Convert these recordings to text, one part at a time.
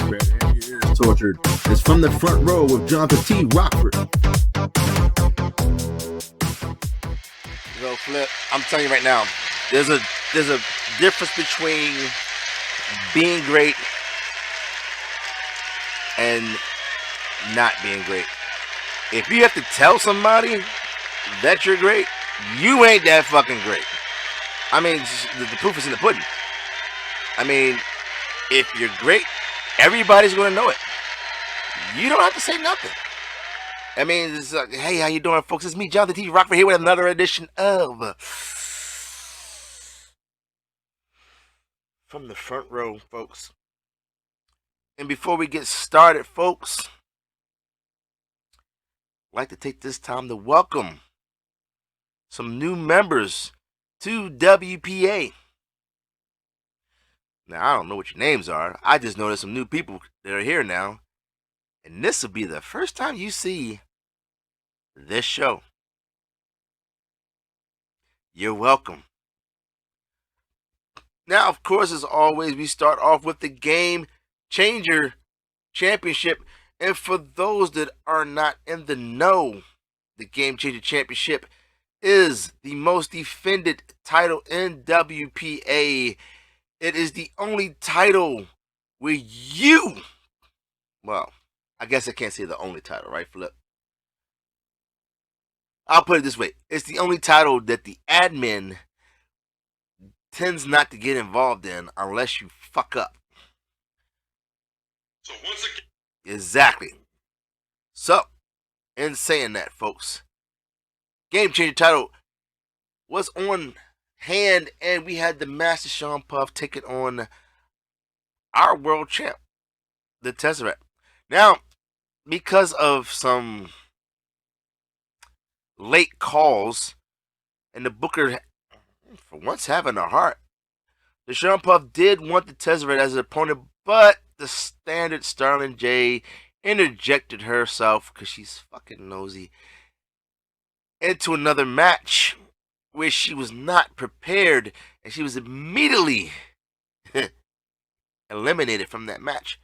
prepared and your ears tortured. It's From the Front Row with Johnathan T. Rokford. Yo, Flip, I'm telling you right now, there's a difference between being great and not being great. If you have to tell somebody that you're great, you ain't that fucking great. I mean, the proof is in the pudding. I mean, if you're great, everybody's going to know it. You don't have to say nothing. I mean, it's like, hey, how you doing, folks? It's me, Johnathan T. Rokford, here with another edition of From the Front Row, folks. And before we get started, folks, I'd like to take this time to welcome some new members to WPA. Now, I don't know what your names are. I just know there's some new people that are here now. And this will be the first time you see this show. You're welcome. Now, of course, as always, we start off with the Game Changer Championship. And for those that are not in the know, the Game Changer Championship is the most defended title in WPA. It is the only title where well, I guess I can't say the only title, right, Flip? I'll put it this way. It's the only title that the admin tends not to get involved in unless you fuck up. So once again, exactly. So, in saying that, folks, Game Changer title was on hand, and we had the Master Sean Puff take it on our world champ, the Tesseract. Now, because of some late calls and the Booker, for once having a heart, the Sean Puff did want the Tesseract as an opponent, but the standard Starling J interjected herself, because she's fucking nosy, into another match where she was not prepared, and she was immediately eliminated from that match.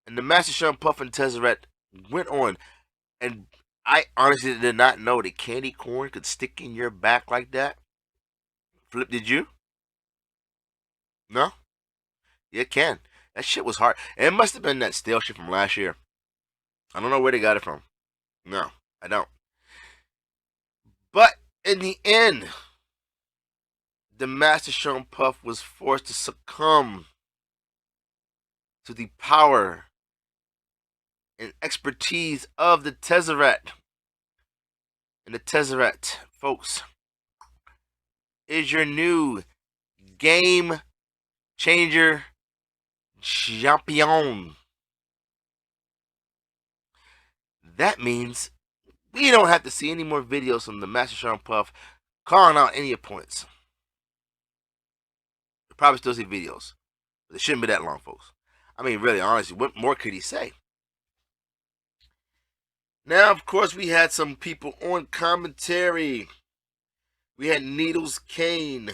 And the Master Sean Puff and Tesseract went on, and I honestly did not know that candy corn could stick in your back like that. Flip, did you? No? Yeah, it can. That shit was hard. And it must have been that stale shit from last year. I don't know where they got it from. No, I don't. But in the end, the Master Sean Puff was forced to succumb to the power and expertise of the Tesseract. And the Tesseract, folks, is your new Game Changer champion. That means we don't have to see any more videos from the Master Sean Puff calling out any opponents. You'll probably still see videos, but it shouldn't be that long, folks. I mean, really, honestly, what more could he say? Now, of course, we had some people on commentary. We had Needles Kane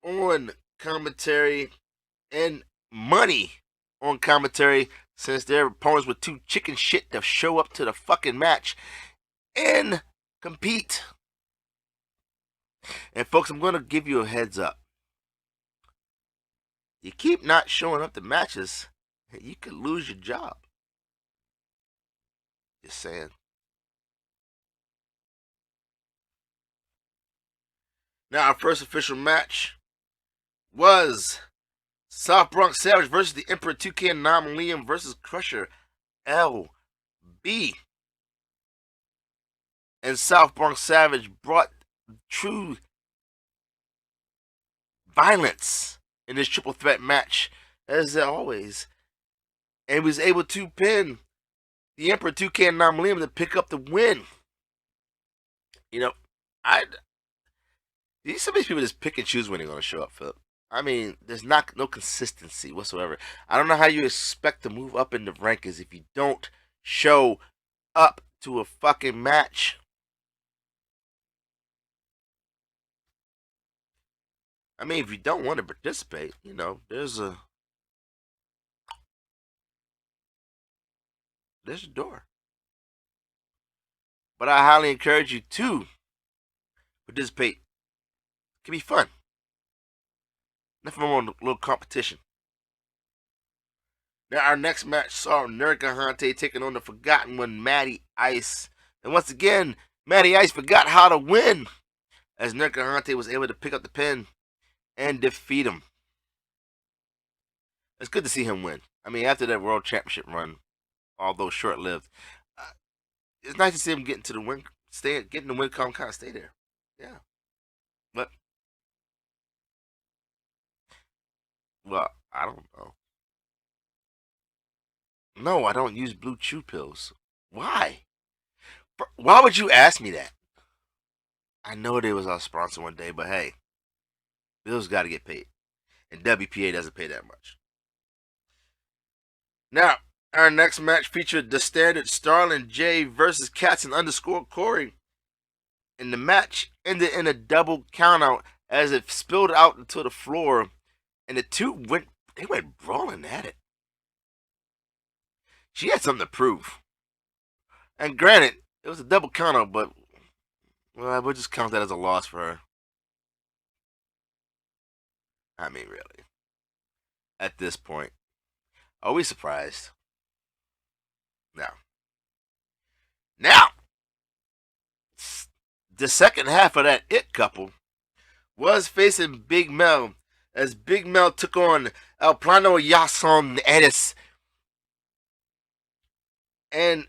on commentary and Money on commentary, since their opponents were too chicken shit to show up to the fucking match and compete. And folks, I'm going to give you a heads up. You keep not showing up to matches, you could lose your job. Just saying. Now, our first official match was South Bronx Savage versus the Emperor 2K Anomaly versus Crusher LB. And South Bronx Savage brought true violence in this triple threat match, as always, and was able to pin the Emperor 2K Anomaly to pick up the win. You know, some of these people just pick and choose when they're going to show up, Philip. I mean, there's no consistency whatsoever. I don't know how you expect to move up in the rankings if you don't show up to a fucking match. I mean, if you don't want to participate, you know, there's a there's your door. But I highly encourage you to participate. It can be fun. Nothing wrong with a little competition. Now, our next match saw Johnathan taking on the Forgotten One, Matty Ice. And once again, Matty Ice forgot how to win, as Johnathan was able to pick up the pin and defeat him. It's good to see him win. I mean, after that World Championship run, although short-lived, it's nice to see him getting to the win, getting the win, kind of stay there. Yeah, but well, I don't know. No, I don't use Blue Chew pills. Why? Why would you ask me that? I know they was our sponsor one day, but hey, bills got to get paid, and WPA doesn't pay that much. Now, our next match featured the Standard Starlin J versus Katzen _ Corey. And the match ended in a double countout as it spilled out into the floor, and the two went brawling at it. She had something to prove. And granted, it was a double countout, but well, we'll just count that as a loss for her. I mean, really. At this point. Are we surprised? No. Now, the second half of that It couple was facing Big Mel, as Big Mel took on El Plano Yason Edis. And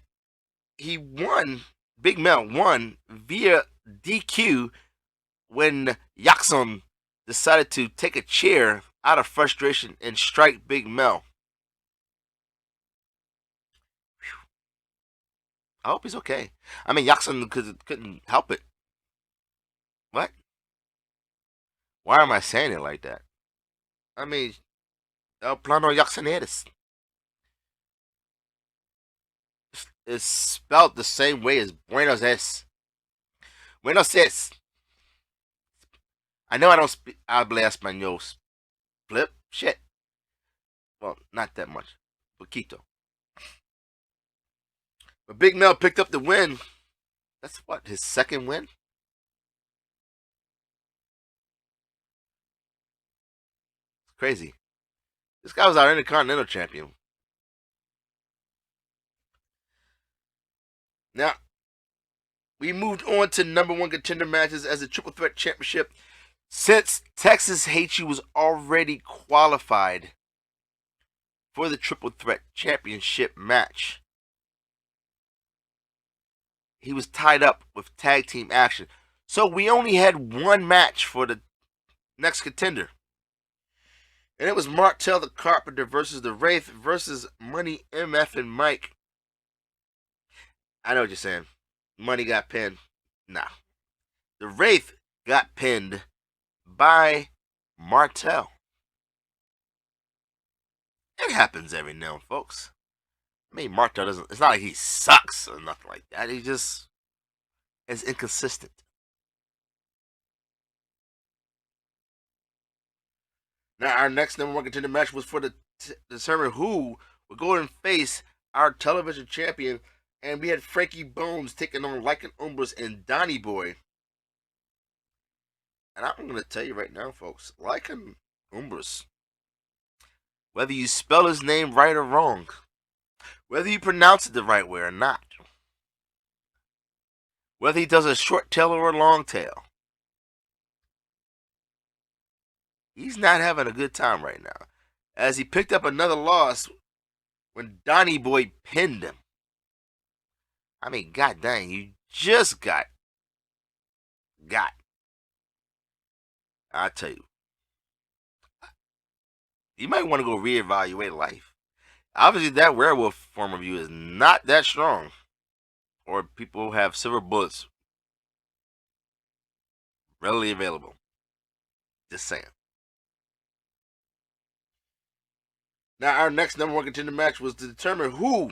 he won, Big Mel won via DQ when Jackson decided to take a chair out of frustration and strike Big Mel. I hope he's okay. I mean, Jackson couldn't help it. What? Why am I saying it like that? I mean, El Plano Jacksoneris. It's spelled the same way as Buenos Aires. Buenos Aires. I know I don't habla español. Flip? Shit. Well, not that much. Poquito. But Big Mel picked up the win. That's what, his second win? It's crazy. This guy was our Intercontinental Champion. Now, we moved on to number one contender matches as a Triple Threat Championship. Since Texas Hates You was already qualified for the Triple Threat Championship match, he was tied up with tag team action. So we only had one match for the next contender. And it was Martel the Carpenter versus the Wraith versus Money MF and Mike. I know what you're saying. Money got pinned. Nah. The Wraith got pinned by Martel. It happens every now and then, folks. I mean, Martel doesn't, it's not like he sucks or nothing like that. He just is inconsistent. Now, our next number one contender match was for the determine who would go and face our television champion. And we had Frankie Bones taking on Lycan Umbras and Donnie Boy. And I'm going to tell you right now, folks, Lycan Umbras, whether you spell his name right or wrong, whether you pronounce it the right way or not, whether he does a short tail or a long tail, he's not having a good time right now, as he picked up another loss when Donnie Boy pinned him. I mean, god dang, you just got. I tell you, you might want to go reevaluate life. Obviously, that werewolf form of you is not that strong, or people have silver bullets readily available. Just saying. Now, our next number one contender match was to determine who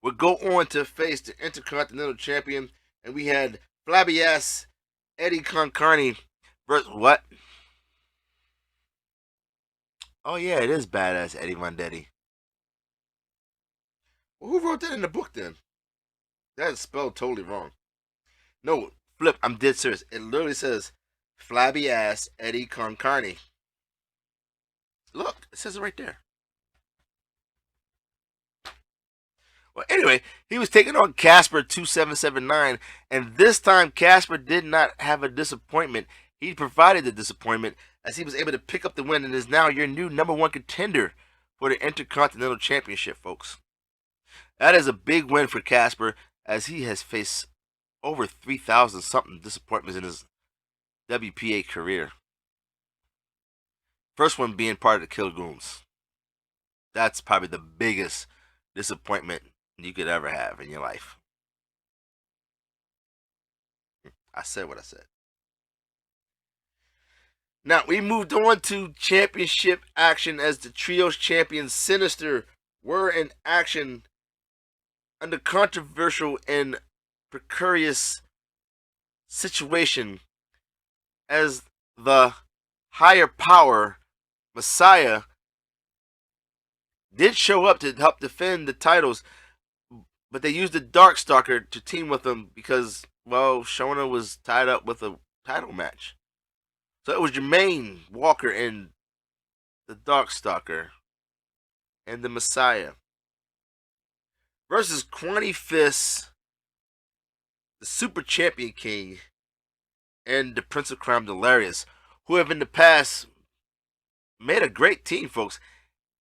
would go on to face the Intercontinental Champion, and we had flabby ass Eddie Concarney versus what? Oh yeah, it is badass Eddie Vendetti. Well, who wrote that in the book then? That is spelled totally wrong. No, Flip, I'm dead serious. It literally says flabby ass Eddie Concarney. Look, it says it right there. Well, anyway, he was taking on Casper 2779, and this time Casper did not have a disappointment. He provided the disappointment as he was able to pick up the win and is now your new #1 contender for the Intercontinental Championship, folks. That is a big win for Casper as he has faced over 3,000 something disappointments in his WPA career. First one being part of the Killer Goons. That's probably the biggest disappointment you could ever have in your life. I said what I said. Now, we moved on to championship action as the Trios champions Sinister were in action under controversial and precarious situation as the higher power, Messiah, did show up to help defend the titles, but they used the Darkstalker to team with them because, well, Shona was tied up with a title match. So it was Jermaine Walker and the Darkstalker and the Messiah versus Quanty Fist, the Super Champion King, and the Prince of Crime Delirious, who have in the past made a great team, folks.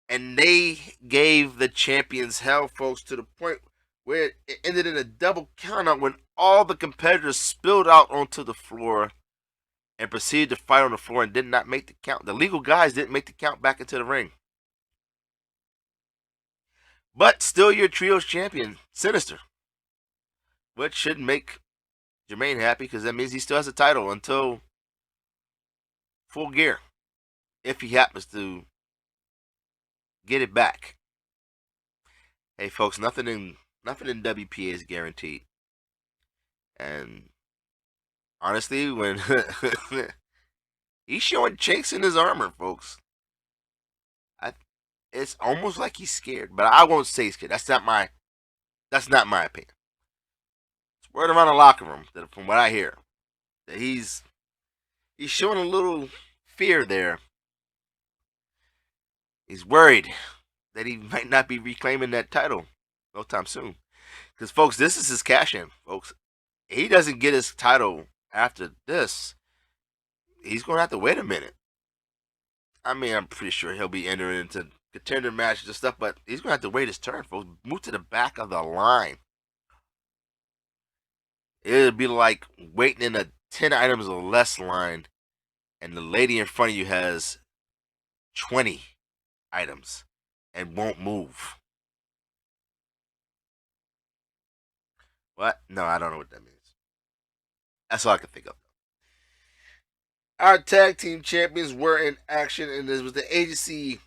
And they gave the champions hell, folks, to the point where it ended in a double countout when all the competitors spilled out onto the floor and proceeded to fight on the floor and did not make the count. The legal guys didn't make the count back into the ring. But still your Trios champion, Sinister. Which should make Jermaine happy because that means he still has a title until Full Gear. If he happens to get it back. Hey folks, nothing in WPA is guaranteed. And honestly, when he's showing chinks in his armor, folks, it's almost like he's scared. But I won't say he's scared. That's not my opinion. It's word around the locker room that, from what I hear, that he's showing a little fear there. He's worried that he might not be reclaiming that title no time soon. Because, folks, this is his cash-in, folks. He doesn't get his title after this. He's going to have to wait a minute. I mean, I'm pretty sure he'll be entering into contender matches and stuff, but he's going to have to wait his turn, folks. Move to the back of the line. It'll be like waiting in a 10 items or less line, and the lady in front of you has 20 items and won't move. What? No, I don't know what that means. That's all I can think of. Our tag team champions were in action, and this was the agency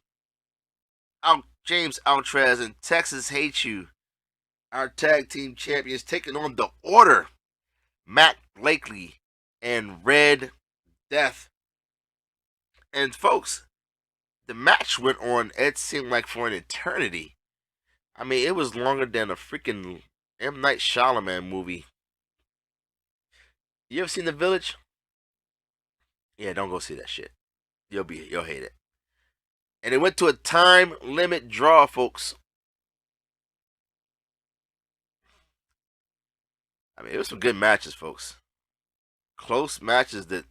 James Altrez and Texas Hate You. Our tag team champions taking on the Order, Matt Blakely and Red Death. And folks, the match went on, it seemed like for an eternity. I mean, it was longer than a freaking M. Night Shyamalan movie. You ever seen The Village? Yeah, don't go see that shit. You'll hate it. And it went to a time limit draw, folks. I mean, it was some good matches, folks. Close matches that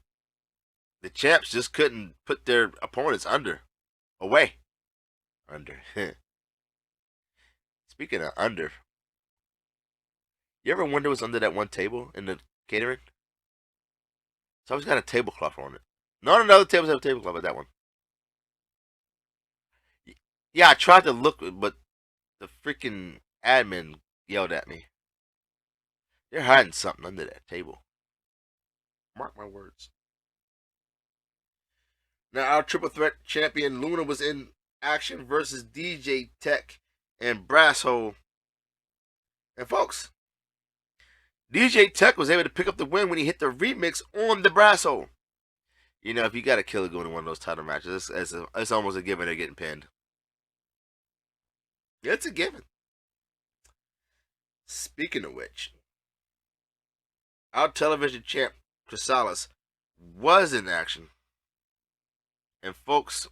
the champs just couldn't put their opponents away. Speaking of under, you ever wonder what's under that one table in the catering? It's always got a tablecloth on it. None of the other tables have a tablecloth, but that one. Yeah, I tried to look, but the freaking admin yelled at me. They're hiding something under that table. Mark my words. Now, our triple threat champion Luna was in action versus DJ Tech and Brasshole. And folks, DJ Tech was able to pick up the win when he hit the remix on the Brasshole. You know, if you got a Killer Goon in one of those title matches, it's almost a given they're getting pinned. It's a given. Speaking of which, our television champ Chrysalis was in action, and folks,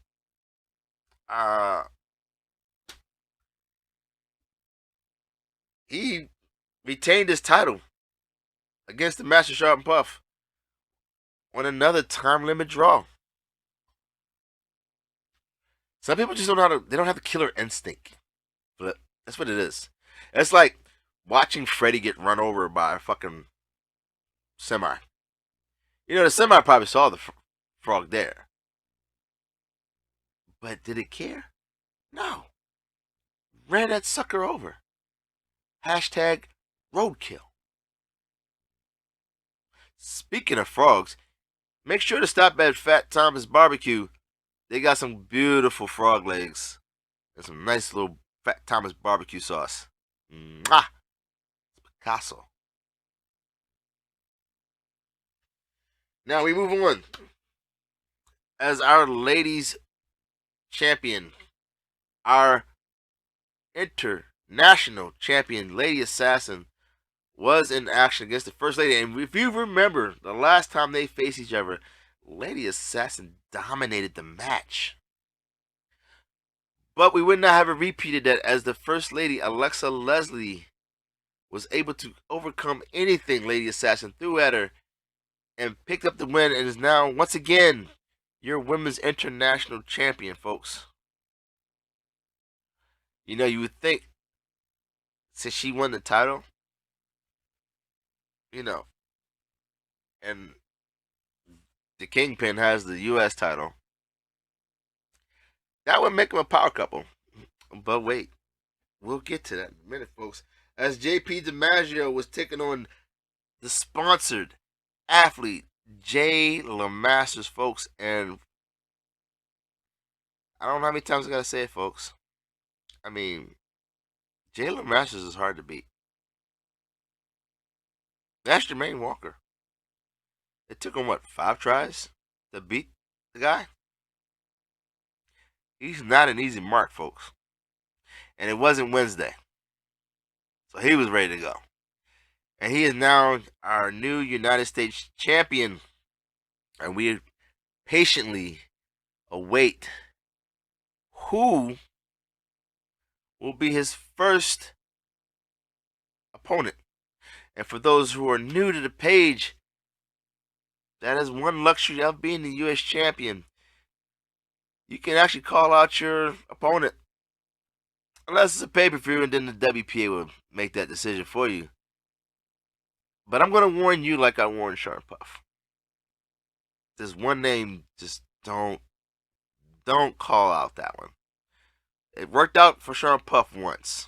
uh, he retained his title against the Master Sharp and Puff on another time limit draw. Some people just don't know how to. They don't have the killer instinct. But that's what it is. It's like watching Freddy get run over by a fucking semi. You know, the semi probably saw the frog there. But did it care? No. Ran that sucker over. Hashtag roadkill. Speaking of frogs, make sure to stop at Fat Thomas Barbecue. They got some beautiful frog legs and some nice little Fat Thomas barbecue sauce. Mwah! Picasso. Now we move on. As our ladies champion, our international champion, Lady Assassin, was in action against the First Lady. And if you remember, the last time they faced each other, Lady Assassin dominated the match. But we would not have it repeated that, as the First Lady, Alexa Leslie, was able to overcome anything Lady Assassin threw at her and picked up the win, and is now, once again, your women's international champion, folks. You know, you would think, since she won the title, you know, and the Kingpin has the U.S. title, that would make them a power couple. But wait, we'll get to that in a minute, folks. As JP DiMaggio was taking on the sponsored athlete, Jay LeMasters, folks. And I don't know how many times I got to say it, folks. I mean, Jay LeMasters is hard to beat. That's Jermaine Walker. It took him, what, 5 tries to beat the guy? He's not an easy mark, folks. And it wasn't Wednesday. So he was ready to go. And he is now our new United States champion. And we patiently await who will be his first opponent. And for those who are new to the page, that is one luxury of being the U.S. champion. You can actually call out your opponent. Unless it's a pay-per-view, and then the WPA will make that decision for you. But I'm going to warn you like I warned Sharp Puff. There's one name, just don't call out that one. It worked out for Sharp Puff once.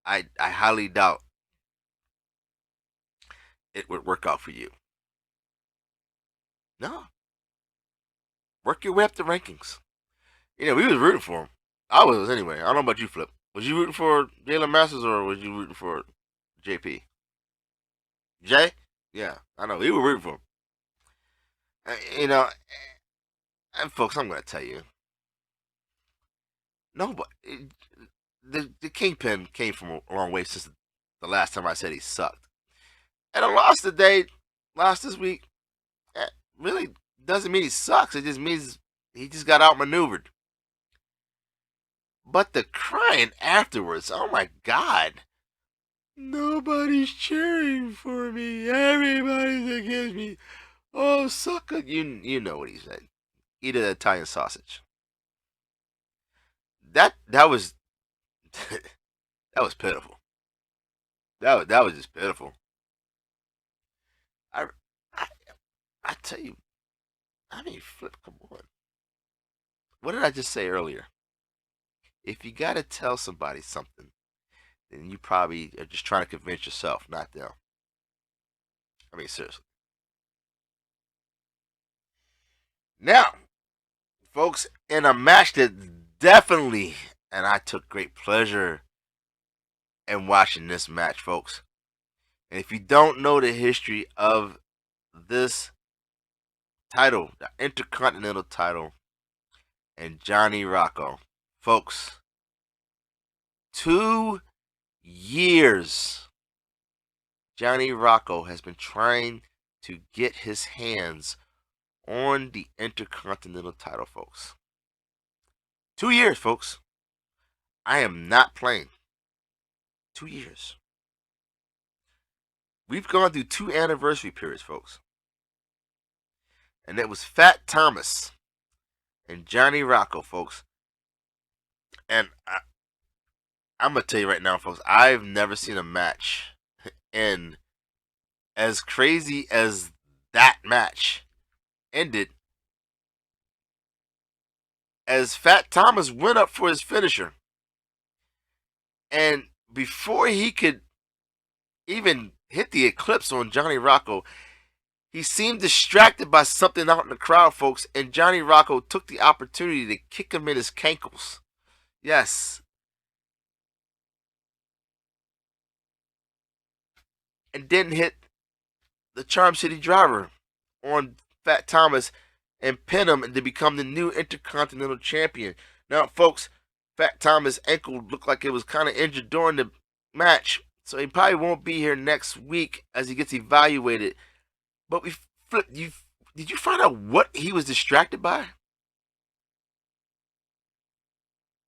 I highly doubt it would work out for you. No. Work your way up the rankings. You know, we was rooting for him. I was anyway. I don't know about you, Flip. Was you rooting for Jalen Masters, or was you rooting for JP? Jay? Yeah, I know. We were rooting for him. You know, and folks, I'm going to tell you. No, but the Kingpin came from a long way since the last time I said he sucked. And a loss today, lost this week, really doesn't mean he sucks. It just means he just got outmaneuvered. But the crying afterwards, oh my God. Nobody's cheering for me. Everybody's against me. Oh, sucker. You know what he said. Eat an Italian sausage. That was that was pitiful. That was just pitiful. I tell you, I mean, Flip, come on. What did I just say earlier? If you gotta tell somebody something, then you probably are just trying to convince yourself, not them. I mean, seriously. Now, folks, in a match that definitely, and I took great pleasure in watching this match, folks. And if you don't know the history of this title, the Intercontinental title, and Johnny Rocco, folks, 2 years, Johnny Rocco has been trying to get his hands on the Intercontinental title, folks. 2 years, folks. I am not playing. 2 years. We've gone through 2 anniversary periods, folks. And it was Fat Thomas and Johnny Rocco, folks. And I'm going to tell you right now, folks, I've never seen a match end as crazy as that match ended, as Fat Thomas went up for his finisher. And before he could even hit the eclipse on Johnny Rocco, he seemed distracted by something out in the crowd, folks, and Johnny Rocco took the opportunity to kick him in his cankles. Yes. And then hit the Charm City Driver on Fat Thomas and pin him to become the new Intercontinental Champion. Now, folks, Fat Thomas' ankle looked like it was kind of injured during the match, so he probably won't be here next week as he gets evaluated. But did you find out what he was distracted by?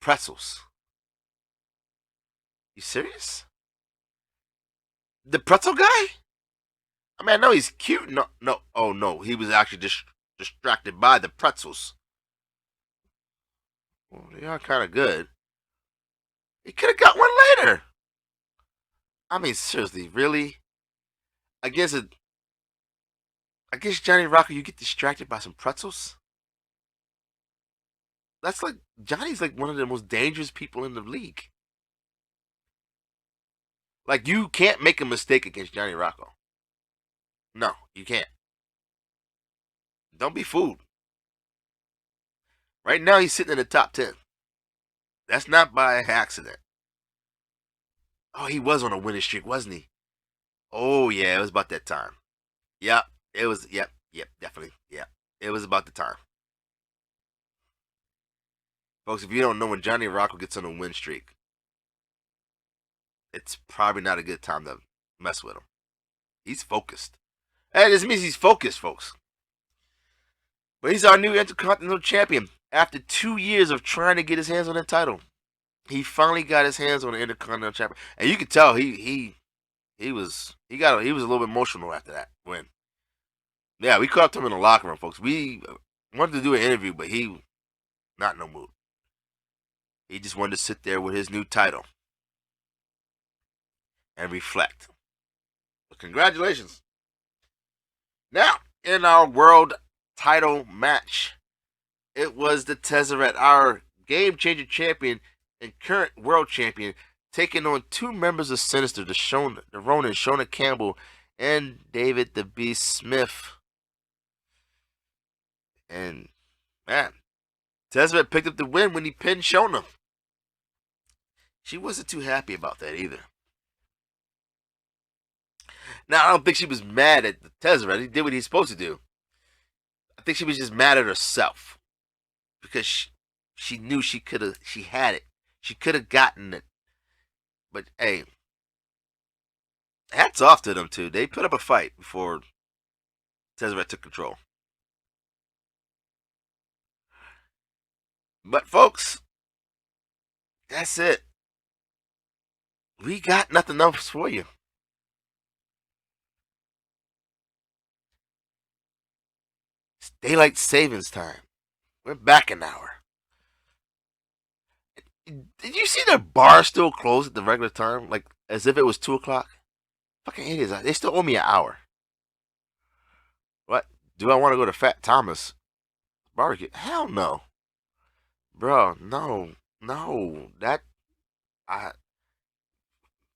Pretzels. You serious? The pretzel guy? I mean, I know he's cute. Oh no, he was actually distracted by the pretzels. Well, they are kind of good. He could have got one later. I mean, seriously, really? I guess Johnny Rocco, you get distracted by some pretzels? That's like, Johnny's like one of the most dangerous people in the league. Like, you can't make a mistake against Johnny Rocco. No, you can't. Don't be fooled. Right now, he's sitting in the top 10. That's not by accident. Oh, he was on a winning streak, wasn't he? Oh, yeah, it was about that time. Yep, it was, yep, definitely. Yep, it was about the time. Folks, if you don't know, when Johnny Rocco gets on a win streak, it's probably not a good time to mess with him. He's focused. Hey, this means he's focused, folks. But he's our new Intercontinental Champion. After 2 years of trying to get his hands on that title, he finally got his hands on the Intercontinental Champion. And you could tell he was a little bit emotional after that win. Yeah, we caught up to him in the locker room, folks. We wanted to do an interview, but he not in no mood. He just wanted to sit there with his new title and reflect. But congratulations. Now, in our world title match, it was the Tezzeret, our game-changer champion and current world champion, taking on 2 members of Sinister, the Ronin, Shona Campbell, and David the Beast Smith. And, man, Tezzeret picked up the win when he pinned Shona. She wasn't too happy about that either. Now, I don't think she was mad at the Tezzeret. He did what he's supposed to do. I think she was just mad at herself. Because she knew she had it. She could have gotten it. But, hey, hats off to them, too. They put up a fight before Tezzeret took control. But, folks, that's it. We got nothing else for you. It's daylight savings time. We're back an hour. Did you see their bar still closed at the regular time? Like, as if it was 2 o'clock? Fucking idiots. They still owe me an hour. What? Do I want to go to Fat Thomas barbecue? Hell no. Bro, no.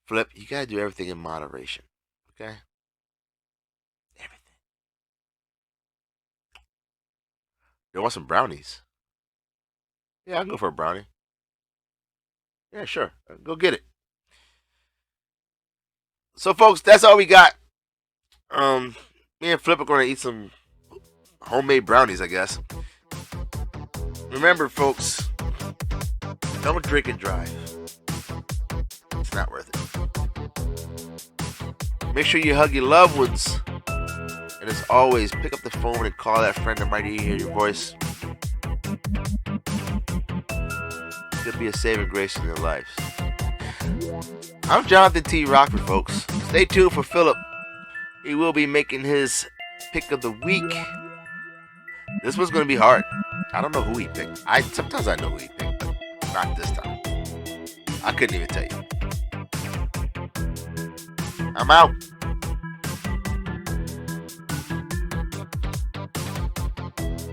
Flip, you gotta do everything in moderation. Okay? Everything. You want some brownies? Yeah, I'll go for a brownie. Yeah, sure. Go get it. So, folks, that's all we got. Me and Flip are going to eat some homemade brownies, I guess. Remember, folks, don't drink and drive. It's not worth it. Make sure you hug your loved ones. And as always, pick up the phone and call that friend that might need to hear your voice. Could be a saving grace in their lives. I'm Johnathan T. Rokford, folks. Stay tuned for Philip. He will be making his pick of the week. This one's going to be hard. I don't know who he picked. Sometimes I know who he picked, but not this time. I couldn't even tell you. I'm out.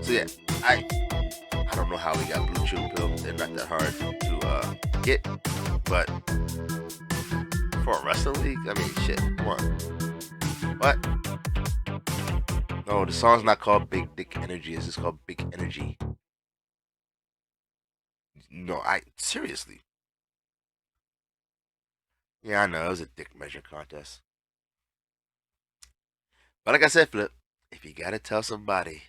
So yeah, I don't know how we got Blue Chew Pill. They're not that hard to get, but for a wrestling league, I mean, shit, come on. What? No, the song's not called Big Dick Energy. It's just called Big Energy. No, seriously. Yeah, I know, it was a dick measure contest. But like I said, Flip, if you gotta tell somebody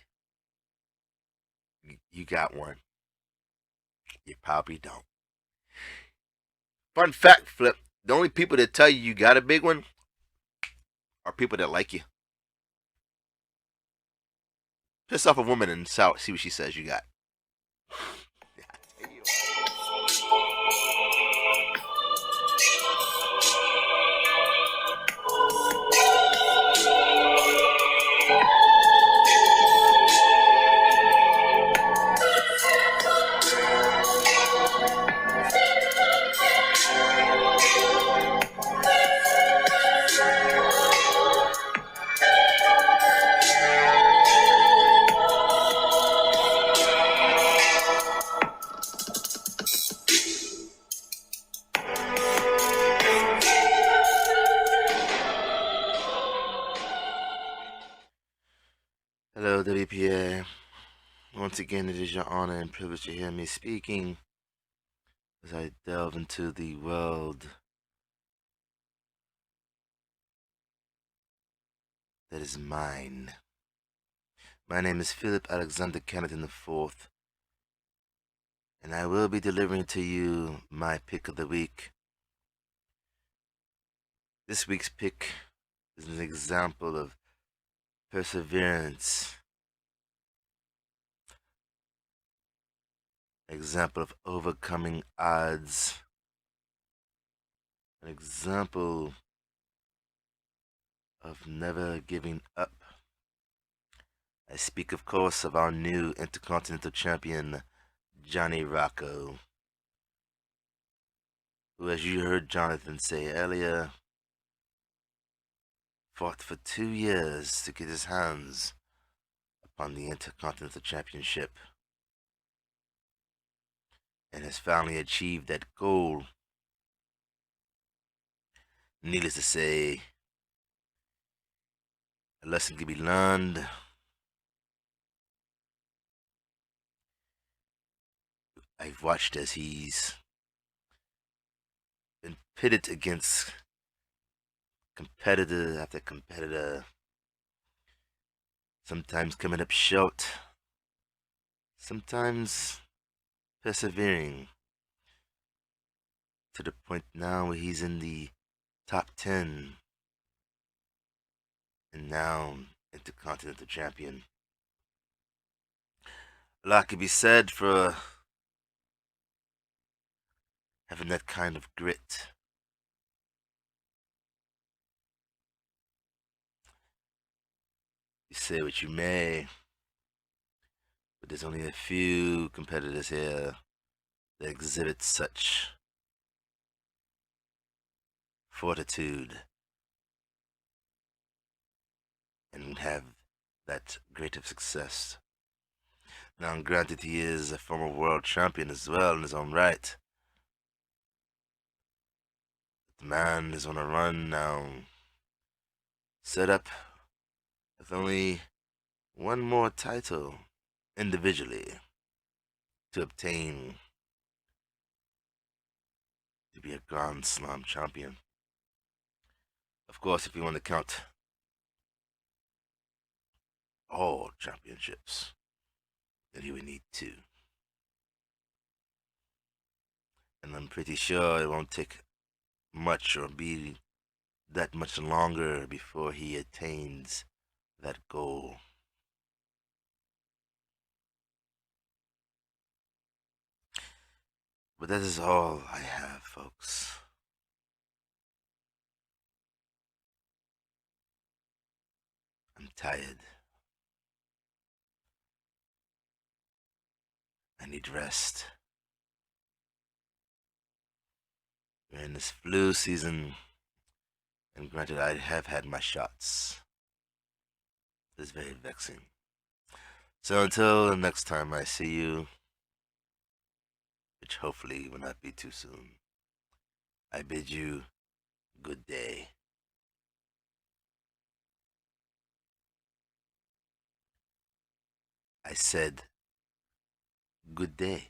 you got one, you probably don't. Fun fact, Flip, the only people that tell you got a big one are people that like you. Piss off a woman and see what she says you got. Hello, WPA. Once again, it is your honor and privilege to hear me speaking as I delve into the world that is mine. My name is Philip Alexander Johnathan IV, and I will be delivering to you my pick of the week. This week's pick is an example of perseverance, an example of overcoming odds, an example of never giving up. I speak, of course, of our new Intercontinental Champion, Johnny Rocco, who, as you heard Johnathan say earlier, fought for 2 years to get his hands upon the Intercontinental Championship and has finally achieved that goal. Needless to say, a lesson can be learned. I've watched as he's been pitted against competitor after competitor, sometimes coming up short, sometimes persevering, to the point now where he's in the top 10, and now Intercontinental Champion. A lot could be said for having that kind of grit. You say what you may, but there's only a few competitors here that exhibit such fortitude and have that great of success. Now, granted, he is a former world champion as well in his own right. The man is on a run now, set up with only one more title individually to obtain to be a Grand Slam champion. Of course, if you want to count all championships, then he would need 2. And I'm pretty sure it won't take much or be that much longer before he attains that goal. But that is all I have, folks. I'm tired. I need rest. We're in this flu season, and granted, I have had my shots. It's very vexing. So until the next time I see you, which hopefully will not be too soon, I bid you good day. I said good day.